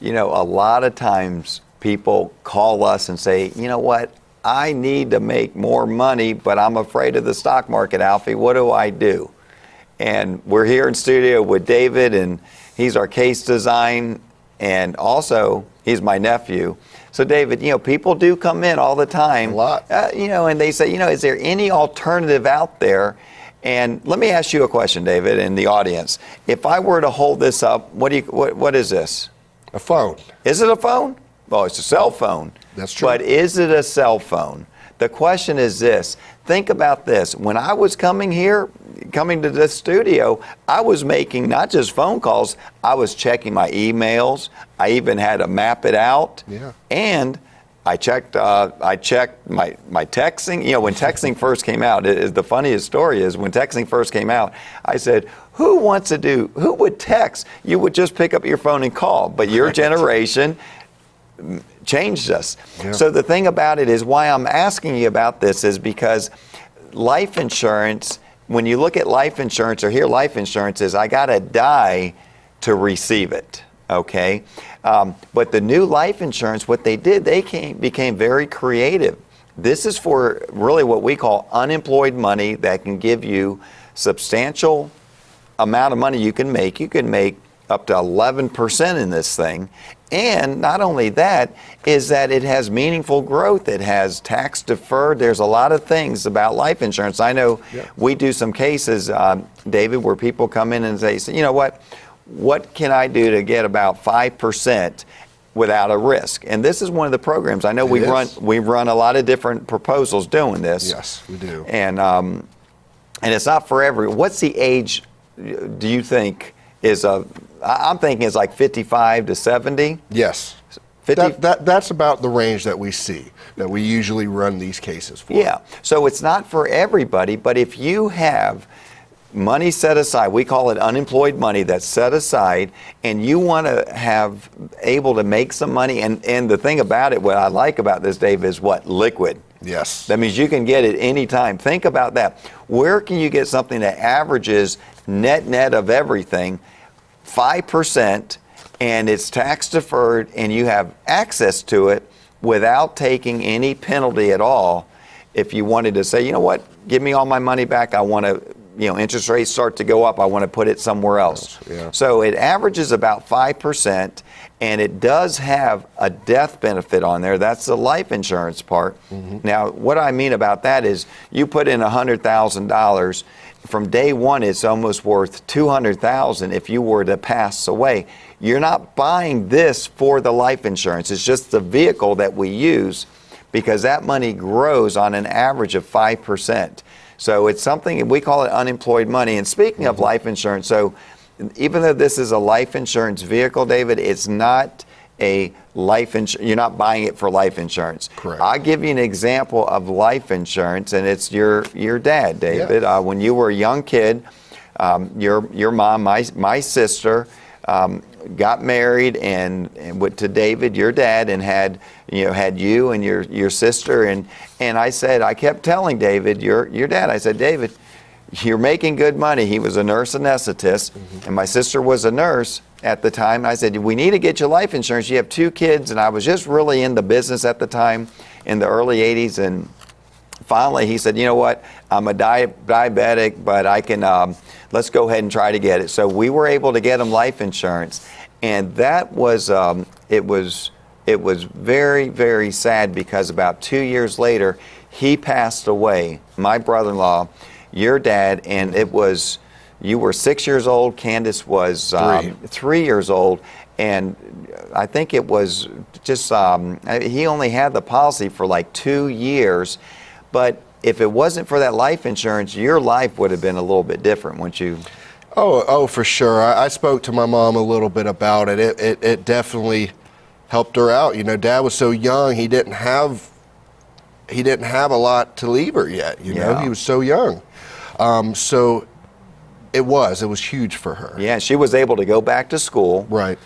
a lot of times people call us and say, you know what, I need to make more money, but I'm afraid of the stock market, Alfie. What do I do? And we're here in studio with David, and he's our case design, and also he's my nephew. So David, people do come in all the time. A lot. And they say, is there any alternative out there? And let me ask you a question, David, and the audience. If I were to hold this up, what is this? A phone. Is it a phone? Well, it's a cell phone. That's true. But is it a cell phone? The question is this. Think about this. When I was coming to this studio, I was making not just phone calls, I was checking my emails. I even had to map it out. Yeah. And I checked my texting. When texting first came out, the funniest story is when texting first came out, I said, who would text? You would just pick up your phone and call. But your generation changed us. Yeah. So the thing about it is, why I'm asking you about this is because life insurance, when you look at life insurance or hear life insurance, is I got to die to receive it. Okay? But the new life insurance, what they did, became very creative. This is for really what we call unemployed money that can give you substantial amount of money you can make. You can make up to 11% in this thing. And not only that, is that it has meaningful growth. It has tax deferred. There's a lot of things about life insurance. I know we do some cases, David, where people come in and say, you know what can I do to get about 5% without a risk? And this is one of the programs. I know we run a lot of different proposals doing this. Yes, we do. And it's not for everyone. What's the age, do you think, I'm thinking it's like 55 to 70? Yes. 50? That's about the range that we see, that we usually run these cases for. Yeah. So it's not for everybody, but if you have money set aside, we call it unemployed money that's set aside, and you want to have able to make some money, and the thing about it, what I like about this, Dave, is what? Liquid. Yes. That means you can get it anytime. Think about that. Where can you get something that averages net of everything 5%, and it's tax deferred, and you have access to it without taking any penalty at all? If you wanted to say, you know what, give me all my money back, I want to, interest rates start to go up, I want to put it somewhere else. Yeah. So it averages about 5%, and it does have a death benefit on there. That's the life insurance part. Mm-hmm. Now, what I mean about that is you put in $100,000. From day one, it's almost worth $200,000 if you were to pass away. You're not buying this for the life insurance. It's just the vehicle that we use, because that money grows on an average of 5%. So it's something, we call it unemployed money. And speaking of life insurance, so even though this is a life insurance vehicle, David, it's not a life insurance. You're not buying it for life insurance. Correct. I'll give you an example of life insurance, and it's your dad, David. Yeah. When you were a young kid, your mom, my sister, got married and went to David, your dad, and had you and your sister, and I kept telling David, your dad, I said, David, you're making good money. He was a nurse anesthetist, and my sister was a nurse at the time. I said, we need to get you life insurance. You have 2 kids, and I was just really in the business at the time in the early 80s, and finally he said, you know what, I'm a diabetic, but I can, let's go ahead and try to get it. So we were able to get him life insurance, and that was, it was very, very sad, because about 2 years later, he passed away, my brother-in-law, your dad, and you were 6 years old, Candace was 3 years old, and I think it was just, he only had the policy for like 2 years, but if it wasn't for that life insurance, your life would have been a little bit different, wouldn't you? Oh, for sure. I spoke to my mom a little bit about it. It definitely helped her out. Dad was so young, he didn't have a lot to leave her yet. He was so young. So it was huge for her. Yeah, she was able to go back to school. Right.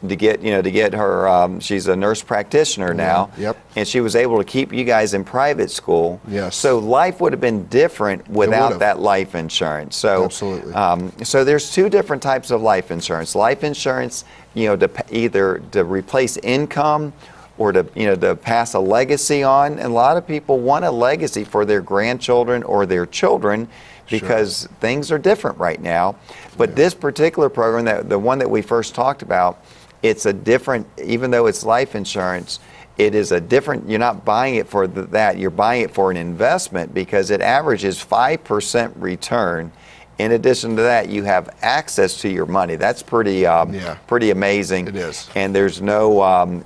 to get her. She's a nurse practitioner now. Yep. And she was able to keep you guys in private school. Yes. So life would have been different without would've. that life insurance. So Absolutely. so there's two different types of life insurance. Life insurance, either to replace income or to pass a legacy on. And a lot of people want a legacy for their grandchildren or their children because things are different right now. But this particular program, the one that we first talked about, it's a different, even though it's life insurance, it is a different, you're not buying it for that, you're buying it for an investment because it averages 5% return. In addition to that, you have access to your money. That's pretty amazing. It is. And there's no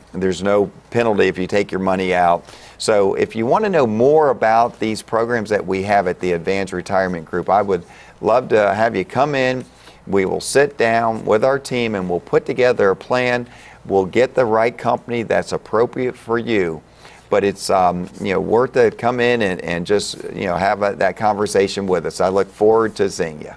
penalty if you take your money out. So if you want to know more about these programs that we have at the Advanced Retirement Group, I would love to have you come in. We will sit down with our team and we'll put together a plan. We'll get the right company that's appropriate for you. But it's worth it. Come in and just have that conversation with us. I look forward to seeing you.